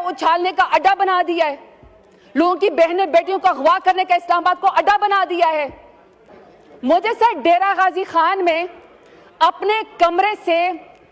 उछालने का अड्डा बना दिया है, लोगों की बहनें बेटियों को अगवा करने का इस्लामाबाद को अड्डा बना दिया है। मुझे सर डेरा गाजी खान में अपने कमरे से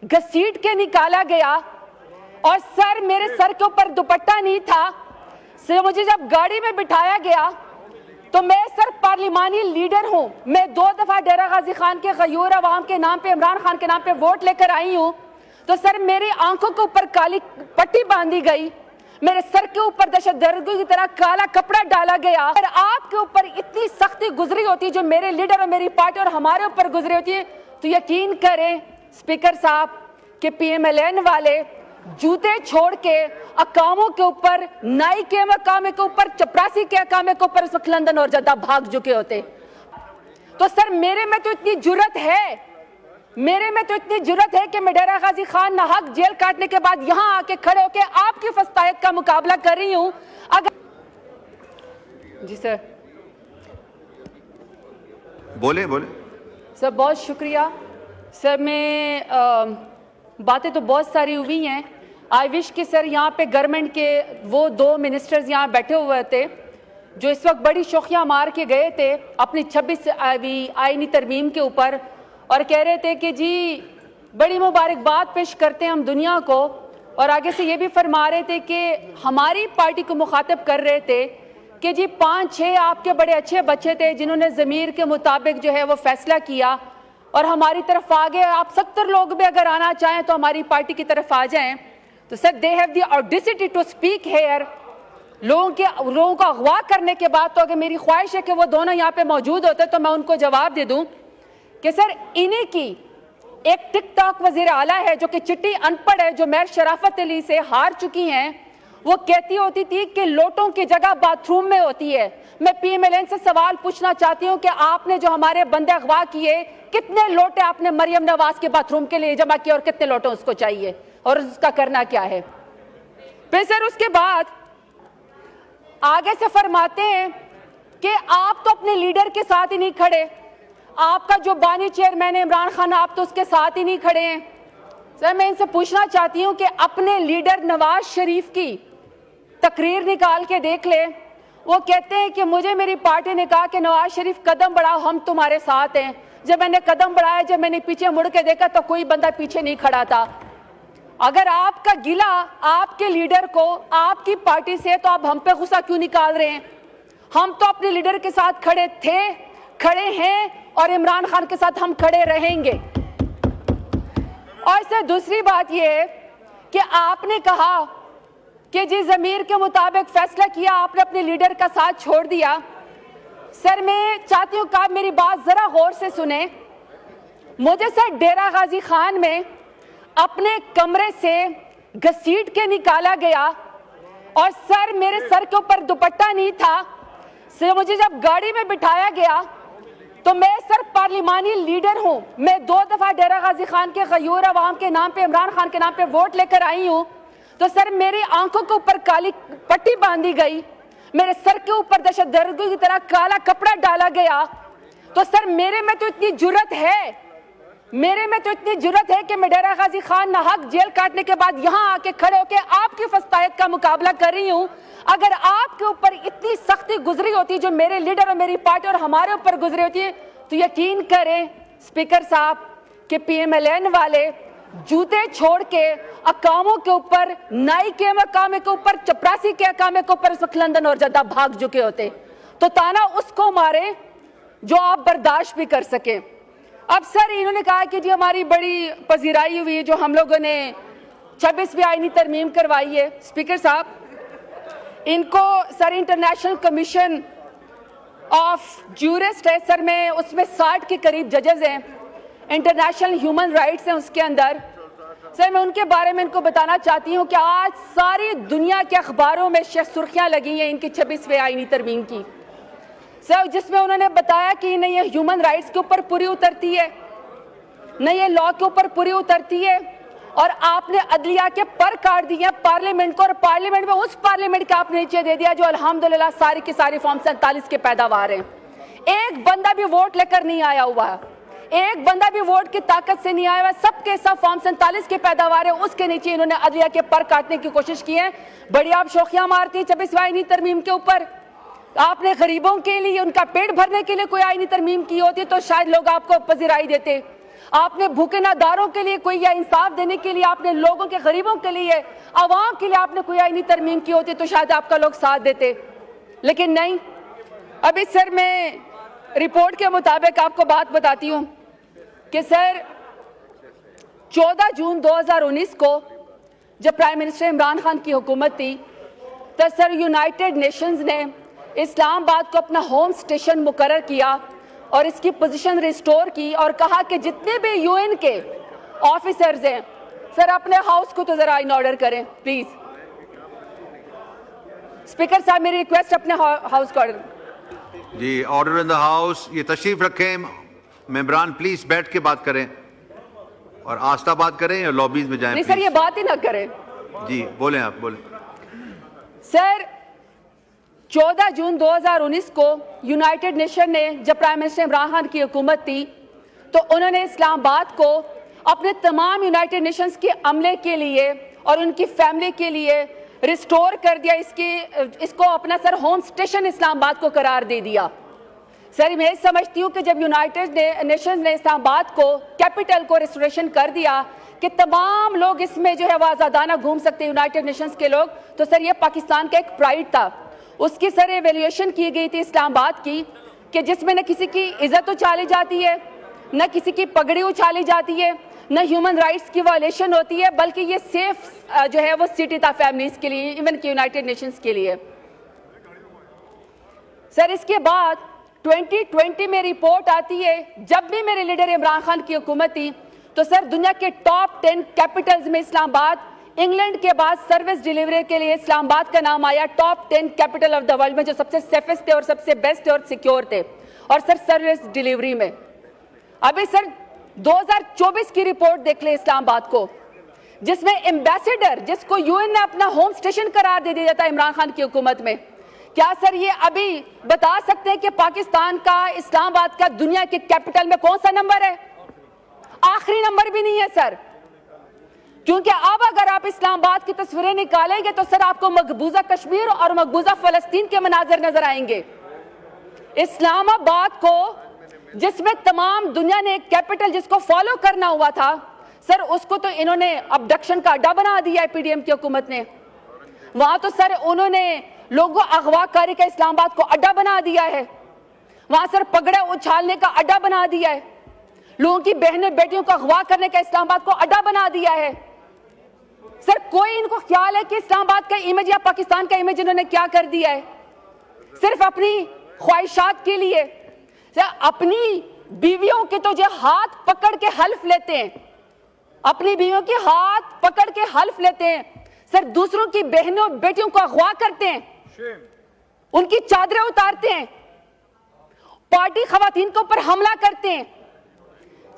घसीट के निकाला गया और सर मेरे सर के ऊपर दुपट्टा नहीं था। सर मुझे जब गाड़ी में बिठाया गया तो मैं सर पार्लिमानी लीडर हूं, मैं 2 दफा डेरा गाजी खान के गयूर अवाम के नाम पे, इमरान खान के नाम पे वोट लेकर आई हूं। तो सर मेरी आंखों के ऊपर काली पट्टी बांधी गई, मेरे सर के ऊपर दहशतगर्दी की तरह काला कपड़ा डाला गया। और आपके ऊपर इतनी सख्ती गुजरी होती जो मेरे लीडर और मेरी पार्टी और हमारे ऊपर गुजरी होती है, तो यकीन करें स्पीकर साहब कि PMLN वाले जूते छोड़ के अकामों के ऊपर, नाई के मकामे के ऊपर, चपरासी के अकामे के ऊपर इस वक्त लंदन और जद्दा भाग चुके होते। तो सर मेरे में तो इतनी जुर्रत है, कि मैं डेरा गाजी खान नाहक जेल काटने के बाद यहां आके खड़े होके आपकी फस्तायत का मुकाबला कर रही हूं। अगर जी सर बोले सर बहुत शुक्रिया सर। मैं बातें तो बहुत सारी हुई हैं। आई विश कि सर यहाँ पे गवर्नमेंट के वो 2 मिनिस्टर्स यहाँ बैठे हुए थे जो इस वक्त बड़ी शोखियाँ मार के गए थे अपनी 26वीं आईनी तरमीम के ऊपर और कह रहे थे कि जी बड़ी मुबारकबाद पेश करते हैं हम दुनिया को, और आगे से ये भी फरमा रहे थे कि हमारी पार्टी को मुखातिब कर रहे थे कि जी 5-6 आपके बड़े अच्छे बच्चे थे जिन्होंने ज़मीर के मुताबिक जो है वो फैसला किया और हमारी तरफ आ गए। आप 70 लोग भी अगर आना चाहें तो हमारी पार्टी की तरफ आ जाएं। तो sir they have the audacity to speak here. लोगों को अगवा करने के बाद तो अगर मेरी ख्वाहिश है कि वो दोनों यहाँ पे मौजूद होते तो मैं उनको जवाब दे दूं कि सर इन्हीं की एक टिकटॉक वजीर आला है जो कि चिट्टी अनपढ़ है, जो मेयर शराफत अली से हार चुकी हैं। वो कहती होती थी कि लोटों की जगह बाथरूम में होती है। मैं PMLN से सवाल पूछना चाहती हूँ कि आपने जो हमारे बंदे अगवा किए, कितने लोटे आपने मरियम नवाज के बाथरूम के लिए जमा किए और कितने लोटे उसको चाहिए और उसका करना क्या है। फिर सर उसके बाद आगे से फरमाते हैं कि आप तो अपने लीडर के साथ ही नहीं खड़े, आपका जो बानी चेयरमैन है इमरान खान, आप तो उसके साथ ही नहीं खड़े हैं। सर मैं इनसे पूछना चाहती हूँ कि अपने लीडर नवाज शरीफ की तकरीर निकाल के देख ले। वो कहते हैं कि मुझे मेरी पार्टी ने कहा कि नवाज शरीफ कदम बढ़ाओ, हम तुम्हारे साथ हैं। जब मैंने कदम बढ़ाया, जब मैंने पीछे मुड़ के देखा तो कोई बंदा पीछे नहीं खड़ा था। अगर आपका गिला आपके लीडर को आपकी पार्टी से, तो आप हम पे गुस्सा क्यों निकाल रहे हैं? हम तो अपने लीडर के साथ खड़े थे, खड़े हैं और इमरान खान के साथ हम खड़े रहेंगे। और सर दूसरी बात यह है कि आपने कहा कि जी ज़मीर के मुताबिक फैसला किया, आपने अपने लीडर का साथ छोड़ दिया। सर मैं चाहती हूँ कि आप मेरी बात जरा गौर से सुने। मुझे सर डेरा गाजी खान में अपने कमरे से घसीट के निकाला गया और सर मेरे सर के ऊपर दुपट्टा नहीं था। सर मुझे जब गाड़ी में बिठाया गया तो मैं सर पार्लिमानी लीडर हूं, मैं 2 दफा डेरा गाजी खान के गयूर अवाम के नाम पे, इमरान खान के नाम पे वोट लेकर आई हूं। तो सर मेरी आंखों के ऊपर काली पट्टी बांधी गई, मेरे सर के ऊपर दहशतगर्दी की तरह काला कपड़ा डाला गया। तो सर मेरे में तो इतनी जुर्रत है कि मैं डेरा गाजी खान नाहक जेल काटने के बाद यहां आके खड़े होके आपकी फस्तायत का मुकाबला कर रही हूं। अगर आपके ऊपर इतनी सख्ती गुजरी होती जो मेरे लीडर और मेरी पार्टी और हमारे ऊपर गुजरी होती है, तो यकीन करें स्पीकर साहब कि PMLN वाले जूते छोड़ के अकामों के ऊपर, नाई के मकामे के ऊपर, चपरासी के अकामे के ऊपर इस वक्त लंदन और जद्दा भाग चुके होते। तो ताना उसको मारे जो आप बर्दाश्त भी कर सके। अब सर इन्होंने कहा कि जी हमारी बड़ी पजीराई हुई है जो हम लोगों ने 26वीं आईनी तरमीम करवाई है। स्पीकर साहब इनको sir international commission of jurist है सर, में उसमें 60 के करीब जजेस हैं, इंटरनेशनल ह्यूमन राइट्स हैं उसके अंदर। सर मैं उनके बारे में इनको बताना चाहती हूँ कि आज सारी दुनिया के अखबारों में सुर्खियाँ लगी हैं इनकी 26वीं आईनी तरमीम की सर, जिसमें उन्होंने बताया कि न ये ह्यूमन राइट्स के ऊपर पूरी उतरती है, न ये लॉ के ऊपर पूरी उतरती है, और आपने अदलिया के पर काट दिए हैं पार्लियामेंट को, और पार्लियामेंट में उस पार्लियामेंट का आपने नीचे दे दिया जो अल्हम्दुलिल्लाह सारी की सारी फॉर्म 47 के पैदावार हैं। एक बंदा भी वोट लेकर नहीं आया हुआ है, ایک بندہ بھی ووٹ کی طاقت سے نہیں آیا ہوا, سب کے سب فارم 47 کی پیداوار ہے, اس کے نیچے انہوں نے عدلیہ کے پر کاٹنے کی کوشش کی ہے. بڑی آپ شوخیاں مارتی ہیں 26 آئینی ترمیم کے اوپر. آپ نے غریبوں کے لیے, ان کا پیٹ بھرنے کے لیے کوئی آئینی ترمیم کی ہوتی تو شاید لوگ آپ کو پذیرائی دیتے. آپ نے بھوکے ناداروں کے لیے کوئی, یا انصاف دینے کے لیے آپ نے لوگوں کے, غریبوں کے لیے, عوام کے لیے آپ نے کوئی آئینی ترمیم کی ہوتی تو شاید آپ کا لوگ ساتھ دیتے, لیکن نہیں. ابھی سر میں رپورٹ کے مطابق آپ کو بات بتاتی ہوں کہ سر 14 جون 2019 کو جب پرائم منسٹر عمران خان کی حکومت تھی تو سر یونائٹڈ نیشنز نے اسلام آباد کو اپنا ہوم اسٹیشن مقرر کیا اور اس کی پوزیشن ریسٹور کی, اور کہا کہ جتنے بھی یو این کے آفیسرز ہیں سر اپنے ہاؤس کو تو ذرا ان آرڈر کریں پلیز. اسپیکر صاحب میری ریکویسٹ اپنے ہاؤس کو آرڈر. جی آرڈر ان دا ہاؤس. یہ تشریف رکھیں ممبران, پلیز بیٹھ کے بات کریں اور آہستہ بات کریں یا لابیز میں جائیں. نہیں سر یہ بات ہی نہ کریں. جی بولیں, آپ بولیں. سر 14 جون 2019 کو یونائٹڈ نیشن نے جب پرائم منسٹر عمران خان کی حکومت تھی تو انہوں نے اسلام آباد کو اپنے تمام یونائٹڈ نیشنز کے عملے کے لیے اور ان کی فیملی کے لیے ریسٹور کر دیا. اس کو اپنا سر ہوم اسٹیشن اسلام آباد کو قرار دے دیا. سر میں سمجھتی ہوں کہ جب یونائٹڈ نیشنز نے اسلام آباد کو کیپٹل کو ریسٹوریشن کر دیا کہ تمام لوگ اس میں جو ہے وہ آزادانہ گھوم سکتے ہیں یونائٹڈ نیشنز کے لوگ, تو سر یہ پاکستان کا ایک پرائیڈ تھا. اس کی سر ایویلیویشن کی گئی تھی اسلام آباد کی کہ جس میں نہ کسی کی عزت اچھالی جاتی ہے, نہ کسی کی پگڑی اچھالی جاتی ہے, نہ ہیومن رائٹس کی وائلیشن ہوتی ہے, بلکہ یہ سیف جو ہے وہ سٹی تھا فیملیز کے لیے, ایون کہ یونائٹڈ نیشنز کے لیے. سر اس کے بعد 2020 میں رپورٹ آتی ہے جب بھی میرے لیڈر عمران خان کی حکومت تھی تو سر دنیا کے ٹاپ 10 کیپٹلز میں اسلام آباد, انگلینڈ کے بعد سروس ڈیلیوری کے لیے اسلام آباد کا نام آیا top 10 capital of the world میں, جو سب سے سیفسٹ تھے اور سب سے بیسٹ اور سیکیور تھے, اور سر سروس ڈیلیوری میں. ابھی سر 2024 کی رپورٹ دیکھ لیں اسلام آباد کو, جس میں ایمبیسیڈر, جس کو یو این نے اپنا ہوم اسٹیشن قرار دے دیا تھا عمران خان کی حکومت میں, کیا سر یہ ابھی بتا سکتے ہیں کہ پاکستان کا, اسلام آباد کا دنیا کے کیپٹل میں کون سا نمبر ہے؟ آخری نمبر بھی نہیں ہے سر. کیونکہ اب اگر آپ اسلام آباد کی تصویریں نکالیں گے تو سر آپ کو مقبوضہ کشمیر اور مقبوضہ فلسطین کے مناظر نظر آئیں گے. اسلام آباد کو جس میں تمام دنیا نے ایک کیپٹل جس کو فالو کرنا ہوا تھا سر, اس کو تو انہوں نے ابڈکشن کا اڈا بنا دیا ہے پی ڈی ایم کی حکومت نے. وہاں تو سر انہوں نے لوگوں اغوا کاری کا اسلام آباد کو اڈا بنا دیا ہے. وہاں سر پگڑے اچھالنے کا اڈا بنا دیا ہے, لوگوں کی بہنیں بیٹیوں کو اغوا کرنے کا اسلام آباد کو اڈا بنا دیا ہے. سر کوئی ان کو خیال ہے کہ اسلام آباد کا امیج یا پاکستان کا امیج انہوں نے کیا کر دیا ہے؟ صرف اپنی خواہشات کے لیے. سر اپنی بیویوں کے تو جو ہاتھ پکڑ کے حلف لیتے ہیں, اپنی بیویوں کے ہاتھ پکڑ کے حلف لیتے ہیں, سر دوسروں کی بہنوں بیٹیوں کو اغوا کرتے ہیں, ان کی چادریں اتارتے ہیں, پارٹی خواتین کے اوپر حملہ کرتے ہیں.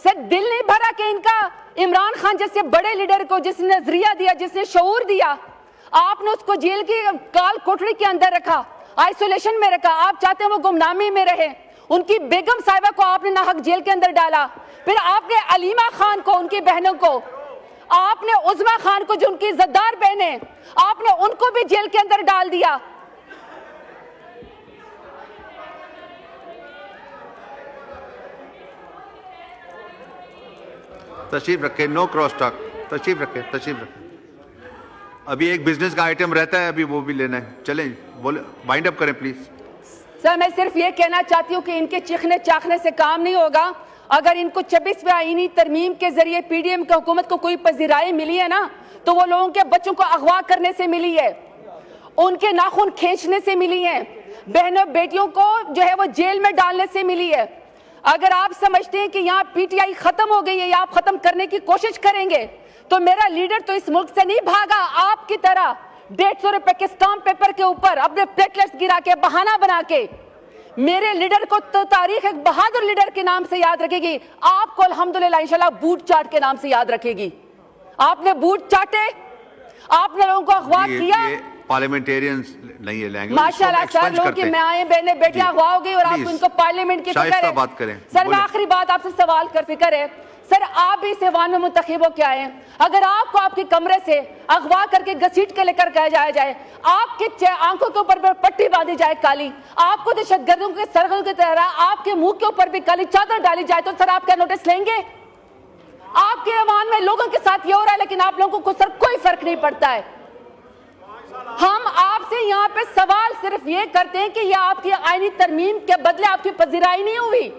سر دل نہیں بھرا کہ ان کا عمران خان جیسے بڑے لیڈر کو, جس نے نظریہ دیا, جس نے شعور دیا, آپ نے اس کو جیل کی کال کوٹری کے اندر رکھا, آئسولیشن میں رکھا. آپ چاہتے ہیں وہ گمنامی میں رہے. ان کی بیگم صاحبہ کو آپ نے ناحق جیل کے اندر ڈالا. پھر آپ نے علیمہ خان کو, ان کی بہنوں کو, آپ نے عظمیٰ خان کو جو ان کی عزتدار بہنیں, آپ نے ان کو بھی جیل کے اندر ڈال دیا. تشریف رکھیں, نو کراس ٹاک. تشریف رکھیں, تشریف رکھیں. ابھی ایک بزنس کا آئٹم رہتا ہے, ابھی وہ بھی لینا ہے. چلیں بولے, وائنڈ اپ کریں پلیز. سر میں صرف یہ کہنا چاہتی ہوں کہ ان کے چیخنے چاخنے سے کام نہیں ہوگا. اگر ان کو 26ویں آئینی ترمیم کے ذریعے پی ڈی ایم کی حکومت کو کوئی پذیرائی ملی ہے نا, تو وہ لوگوں کے بچوں کو اغوا کرنے سے ملی ہے, ان کے ناخن کھینچنے سے ملی ہے, بہنوں بیٹیوں کو جو ہے وہ جیل میں ڈالنے سے ملی ہے. اگر آپ سمجھتے ہیں کہ یہاں پی ٹی آئی ختم ہو گئی ہے یا آپ ختم کرنے کی کوشش کریں گے تو میرا لیڈر تو اس ملک سے نہیں بھاگا آپ کی طرح 150 روپے کے اسٹامپ پیپر کے اوپر اپنے پلیٹلیٹس گرا کے بہانہ بنا کے. میرے لیڈر کو تو تاریخ ایک بہادر لیڈر کے نام سے یاد رکھے گی, آپ کو الحمدللہ انشاءاللہ بوٹ چاٹ کے نام سے یاد رکھے گی. آپ نے بوٹ چاٹے, آپ نے لوگوں کو اغوا کیا, पार्लियामेंटेरियंस नहीं है लैंग्वेज माशाल्लाह सर, लोगों की माएं बहनें बेटियां अगवा हो गई और आप Please, उनको पार्लियामेंट की शाइस्ता फिक्र है। बात करें। सर मैं बोलें। आखिरी बात आपसे सवाल कर फिक्र है सर, आप भी इस ऐवान में मुंतखब हो के आए हैं, अगर आपको आपके कमरे से अगवा करके घसीट के लेकर जाया जाए, आपके आंखों के ऊपर पट्टी बांधी जाए काली, आपको दहशतगर्दों के सरगर्दों की तरह आपके मुंह के ऊपर भी काली चादर डाली जाए, तो सर आप क्या नोटिस लेंगे? आपके ऐवान में लोगों के साथ ये हो रहा है, लेकिन आप लोगों को सर कोई फर्क नहीं पड़ता है। हम आपसे यहाँ पे सवाल सिर्फ ये करते हैं कि ये आपकी आईनी तरमीम के बदले आपकी पजीराई नहीं हुई,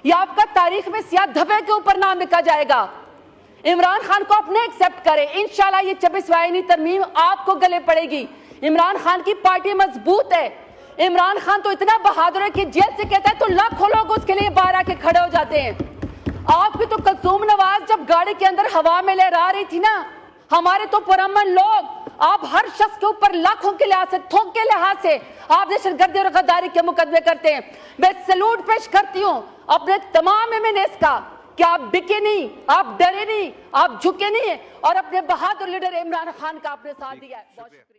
ये आपका तारीख में सियाह धब्बे के ऊपर नाम लिखा जाएगा। इमरान खान को अपने एक्सेप्ट करें, इंशाल्लाह ये 26वीं आईनी तरमीम आपको गले पड़ेगी। इमरान खान की पार्टी मजबूत है, इमरान खान तो इतना बहादुर है कि जेल से कहता है तो लाखों लोग उसके लिए बाहर आके खड़े हो जाते हैं। आपकी तो कुलसूम नवाज जब गाड़ी के अंदर हवा में लहरा रही थी ना, हमारे तो पुरअमन लोग, आप हर शख्स के ऊपर लाखों के लिहाज से, थोक के लिहाज से आप दहशतगर्दी और गद्दारी के मुकदमे करते हैं। मैं सैल्यूट पेश करती हूँ अपने तमाम एमएनएस का कि आप बिके नहीं, आप डरे नहीं, आप झुके नहीं, और अपने बहादुर लीडर इमरान खान का आपने साथ दिया है। बहुत शुक्रिया।